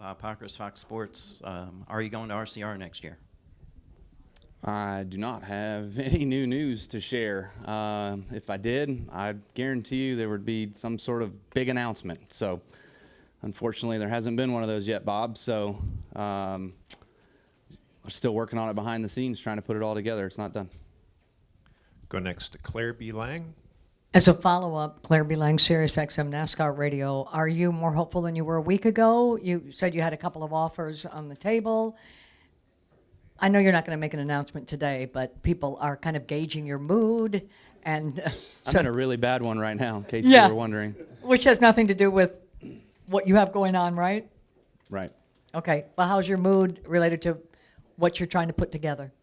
Bob Parker's Fox Sports. Are you going to RCR next year? I do not have any new news to share. If I did, I guarantee you there would be some sort of big announcement. So, unfortunately, there hasn't been one of those yet, Bob. So, we're still working on it behind the scenes, trying to put it all together. It's not done. Go next to Claire B. Lang. As a follow-up, Claire B. Lang, Sirius XM NASCAR Radio, are you more hopeful than you were a week ago? You said you had a couple of offers on the table. I know you're not going to make an announcement today, but people are kind of gauging your mood. And I'm in a really bad one right now, in case you were wondering. Which has nothing to do with what you have going on, right? Right. Okay. Well, how's your mood related to what you're trying to put together?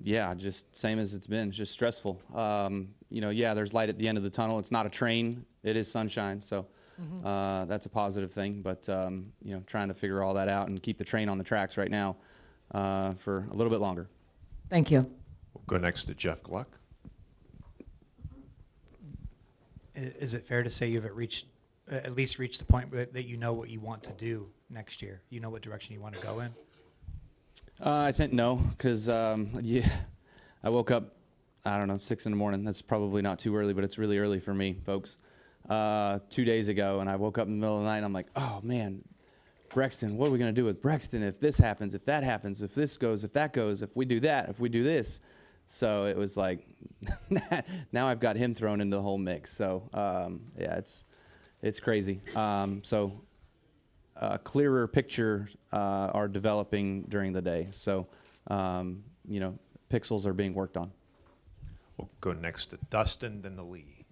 Yeah, just same as it's been. It's just stressful. There's light at the end of the tunnel. It's not a train. It is sunshine. So that's a positive thing. But, trying to figure all that out and keep the train on the tracks right now for a little bit longer. Thank you. We'll go next to Jeff Gluck. Is it fair to say you've at least reached the point that you know what you want to do next year? You know what direction you want to go in? I think no, because I woke up, 6 in the morning. That's probably not too early, but it's really early for me, folks. 2 days ago, and I woke up in the middle of the night, and I'm like, oh, man, Brexton, what are we going to do with Brexton if this happens, if that happens, if this goes, if that goes, if we do that, if we do this? So it was like, now I've got him thrown into the whole mix. So, it's crazy. Clearer pictures are developing during the day. So, pixels are being worked on. We'll go next to Dustin, then the Lee.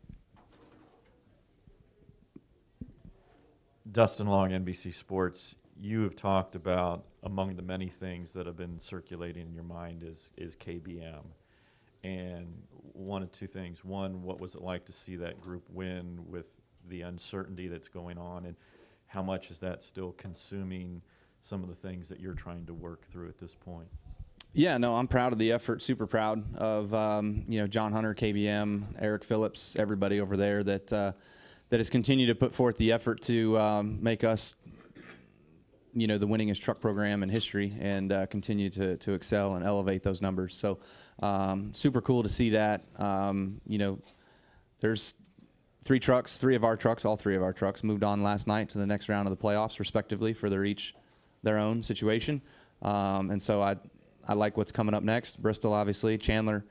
Dustin Long, NBC Sports. You have talked about, among the many things that have been circulating in your mind is KBM. And one of two things. One, what was it like to see that group win with the uncertainty that's going on? And how much is that still consuming some of the things that you're trying to work through at this point? Yeah, no, I'm proud of the effort, super proud of, John Hunter, KBM, Eric Phillips, everybody over there that has continued to put forth the effort to make us, the winningest truck program in history and continue to excel and elevate those numbers. So super cool to see that. There's three of our trucks moved on last night to the next round of the playoffs, respectively, for their own situation. And so I like what's coming up next. Bristol, obviously. Chandler,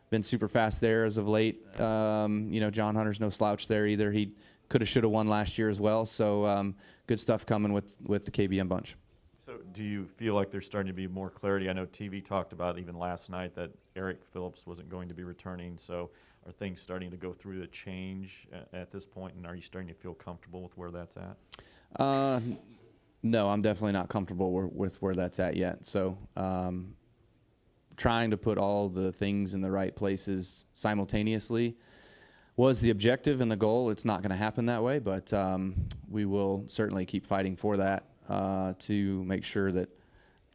been super fast there as of late. John Hunter's no slouch there either. He could have, should have won last year as well. So good stuff coming with the KBM bunch. So do you feel like there's starting to be more clarity? I know TV talked about even last night that Eric Phillips wasn't going to be returning. So are things starting to go through the change at this point, and are you starting to feel comfortable with where that's at? No, I'm definitely not comfortable with where that's at yet. So trying to put all the things in the right places simultaneously was the objective and the goal. It's not going to happen that way, but we will certainly keep fighting for that to make sure that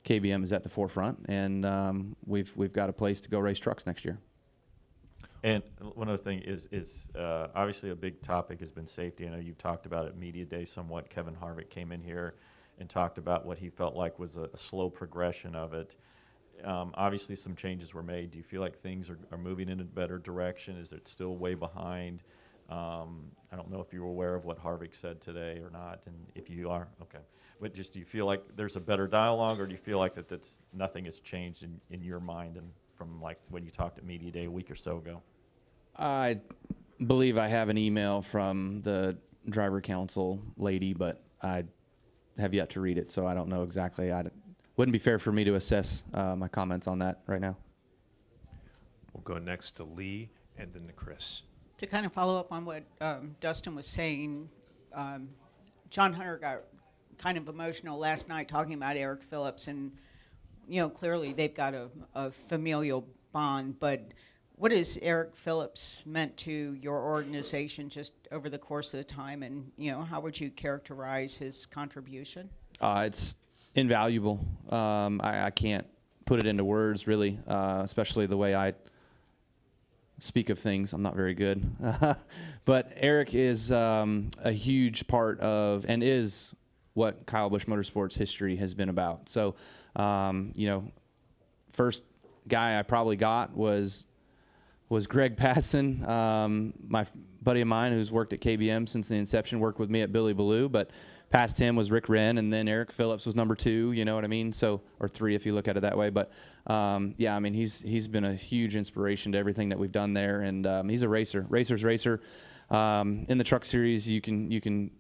KBM is at the forefront, and we've got a place to go race trucks next year. And one other thing is obviously a big topic has been safety. I know you've talked about it Media Day somewhat. Kevin Harvick came in here and talked about what he felt like was a slow progression of it. Obviously some changes were made. Do you feel like things are moving in a better direction? Is it still way behind? I don't know if you were aware of what Harvick said today or not, and if you are, okay. But just do you feel like there's a better dialogue, or do you feel like that's nothing has changed in your mind and from like when you talked at Media Day a week or so ago? I believe I have an email from the driver council lady, but I have yet to read it, so I don't know exactly. Wouldn't be fair for me to assess my comments on that right now. We'll go next to Lee and then to Chris. To kind of follow up on what Dustin was saying, John Hunter got kind of emotional last night talking about Eric Phillips, and clearly they've got a familial bond, but what has Eric Phillips meant to your organization just over the course of the time, and how would you characterize his contribution? It's invaluable. I can't put it into words, really, especially the way I speak of things. I'm not very good. But Eric is a huge part of, and is what Kyle Busch Motorsports history has been about. So, first guy I probably got was Greg Passon, my buddy of mine who's worked at KBM since the inception, worked with me at Billy Ballou, but past him was Rick Wren, and then Eric Phillips was number 2, you know what I mean? So, or 3 if you look at it that way. But yeah, I mean, he's been a huge inspiration to everything that we've done there, and he's a racer's racer. In the truck series, you can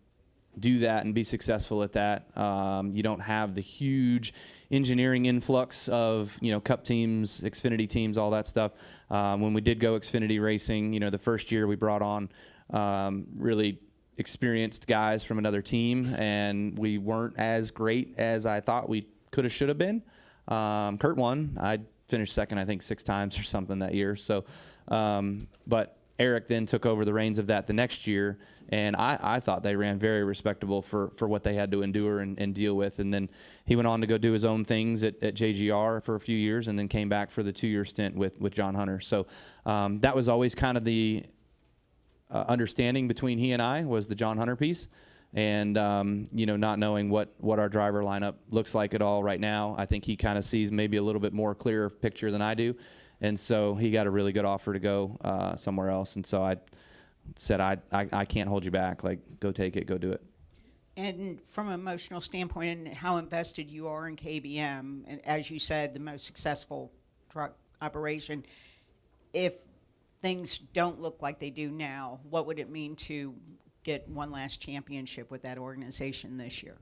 do that and be successful at that. You don't have the huge engineering influx of, Cup teams, Xfinity teams, all that stuff. When we did go Xfinity racing, the first year we brought on really experienced guys from another team, and we weren't as great as I thought we could have, should have been. Kurt won. I finished second, I think, 6 times or something that year. So, but Eric then took over the reins of that the next year, and I thought they ran very respectable for what they had to endure and deal with. And then he went on to go do his own things at JGR for a few years, and then came back for the 2-year stint with John Hunter. So that was always kind of the understanding between he and I, was the John Hunter piece. And, not knowing what our driver lineup looks like at all right now. I think he kind of sees maybe a little bit more clear picture than I do. And so he got a really good offer to go somewhere else. And so I said, I can't hold you back. Like, go take it, go do it. And from an emotional standpoint, and how invested you are in KBM, and as you said, the most successful truck operation, if things don't look like they do now, what would it mean to get one last championship with that organization this year?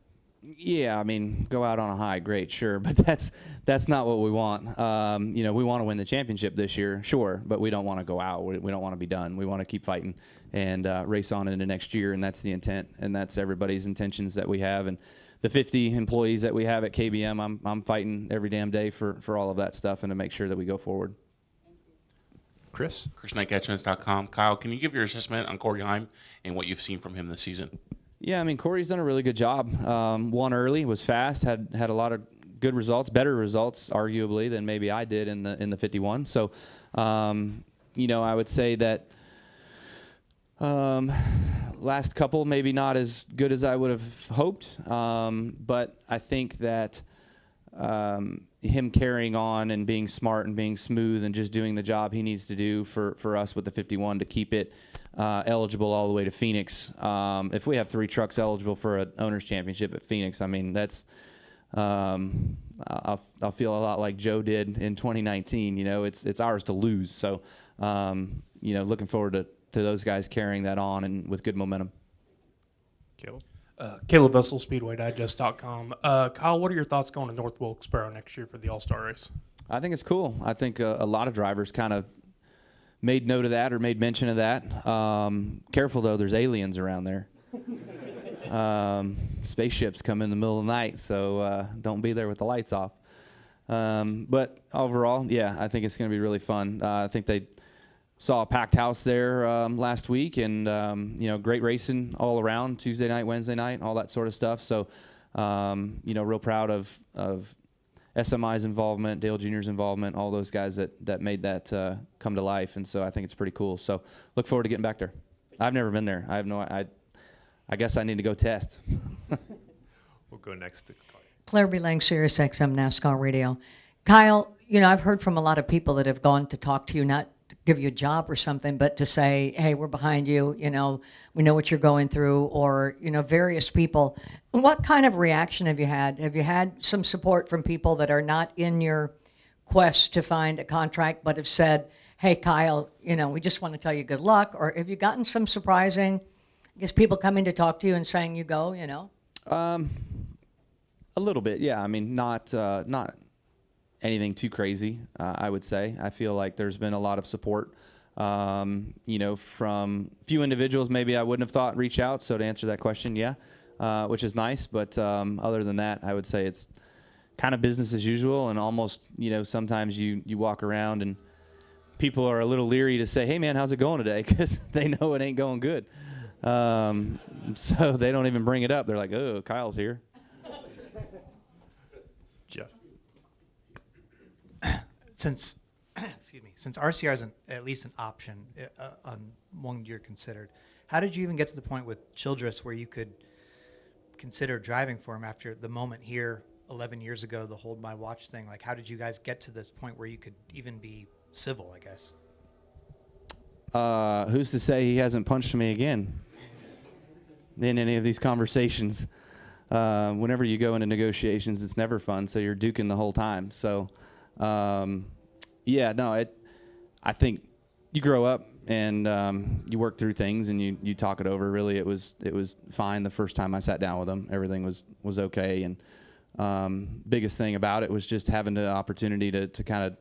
Yeah, I mean, go out on a high, great, sure, but that's not what we want. We want to win the championship this year, sure, but we don't want to go out. We don't want to be done. We want to keep fighting and race on into next year, and that's the intent, and that's everybody's intentions that we have. And the 50 employees that we have at KBM, I'm fighting every damn day for all of that stuff and to make sure that we go forward. Chris? ChrisKnight@Catchmans.com. Kyle, can you give your assessment on Corey Heim and what you've seen from him this season? Yeah, I mean, Corey's done a really good job. Won early, was fast, had a lot of good results, better results, arguably, than maybe I did in the 51. So, I would say that last couple maybe not as good as I would have hoped, but I think that him carrying on and being smart and being smooth and just doing the job he needs to do for us with the 51 to keep it eligible all the way to Phoenix. If we have 3 trucks eligible for an owner's championship at Phoenix, I mean, that's I'll feel a lot like Joe did in 2019. It's ours to lose. So, looking forward to those guys carrying that on and with good momentum. Caleb? Caleb Vessel, SpeedwayDigest.com. Kyle, what are your thoughts going to North Wilkesboro next year for the All-Star race? I think it's cool. I think a lot of drivers kind of made note of that or made mention of that. Careful, though, there's aliens around there. Spaceships come in the middle of the night, so don't be there with the lights off. But overall, yeah, I think it's going to be really fun. I think they saw a packed house there last week, and great racing all around, Tuesday night, Wednesday night, all that sort of stuff. So, real proud of SMI's involvement, Dale Jr.'s involvement, all those guys that made that come to life. And so I think it's pretty cool. So look forward to getting back there. I've never been there. I guess I need to go test. We'll go next to Claire B. Lang, Sirius XM NASCAR Radio. Kyle, I've heard from a lot of people that have gone to talk to you, not to give you a job or something, but to say, hey, we're behind you, we know what you're going through, or, various people. What kind of reaction have you had? Have you had some support from people that are not in your quest to find a contract, but have said, hey, Kyle, we just want to tell you good luck? Or have you gotten some surprising, people coming to talk to you and saying you go, A little bit, yeah. I mean, not anything too crazy, I would say. I feel like there's been a lot of support, from a few individuals maybe I wouldn't have thought reach out. So to answer that question, yeah, which is nice. But other than that, I would say it's kind of business as usual. And almost, sometimes you walk around and people are a little leery to say, hey, man, how's it going today? Because they know it ain't going good. So they don't even bring it up. They're like, oh, Kyle's here. Jeff. Since RCR is at least an option on one you're considered, how did you even get to the point with Childress where you could consider driving for him after the moment here 11 years ago, the hold my watch thing? Like, how did you guys get to this point where you could even be civil, I guess? Who's to say he hasn't punched me again in any of these conversations? Whenever you go into negotiations, it's never fun, so you're duking the whole time. So, yeah, no, I think you grow up and you work through things and you talk it over. Really, it was fine the first time I sat down with him. Everything was okay, and biggest thing about it was just having the opportunity to kind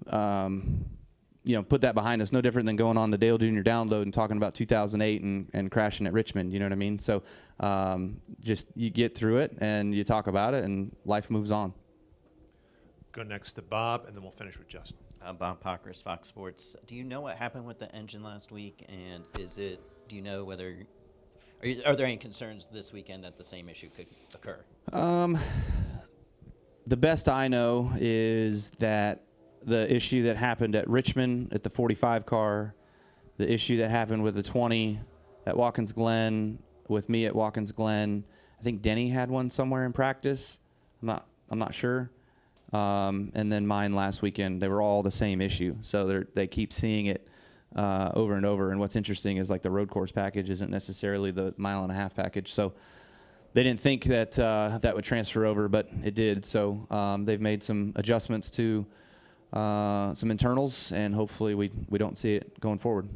of put that behind us. No different than going on the Dale Jr. download and talking about 2008 and crashing at Richmond. You know what I mean? So just you get through it and you talk about it, and life moves on. Go next to Bob, and then we'll finish with Justin. Bob Pockris, Fox Sports. Do you know what happened with the engine last week? And do you know whether, are there any concerns this weekend that the same issue could occur? The best I know is that the issue that happened at Richmond at the 45 car, the issue that happened with the 20 at Watkins Glen, with me at Watkins Glen, I think Denny had one somewhere in practice. I'm not sure. And then mine last weekend, they were all the same issue. So they keep seeing it over and over. And what's interesting is like the road course package isn't necessarily the mile-and-a-half package. So they didn't think that that would transfer over, but it did. So they've made some adjustments to some internals, and hopefully we don't see it going forward.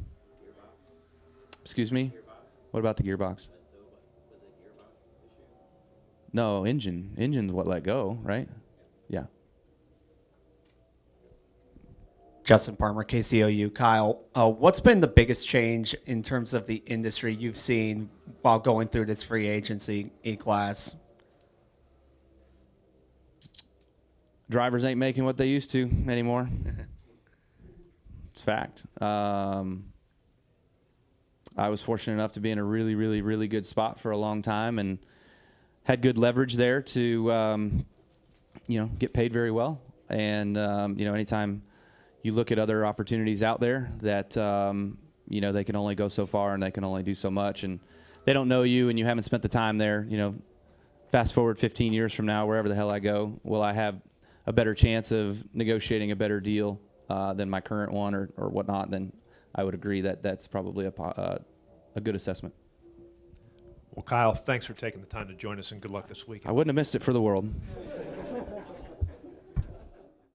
Excuse me? What about the gearbox? No, engine's what let go, right? Yeah. Justin Parmer, KCOU. Kyle, what's been the biggest change in terms of the industry you've seen while going through this free agency E-Class? Drivers ain't making what they used to anymore. It's fact. I was fortunate enough to be in a really, really, really good spot for a long time and had good leverage there to, get paid very well. And, anytime you look at other opportunities out there that, they can only go so far and they can only do so much. And they don't know you and you haven't spent the time there, fast forward 15 years from now, wherever the hell I go, will I have a better chance of negotiating a better deal than my current one or whatnot? Then I would agree that that's probably a good assessment. Well, Kyle, thanks for taking the time to join us, and good luck this weekend. I wouldn't have missed it for the world.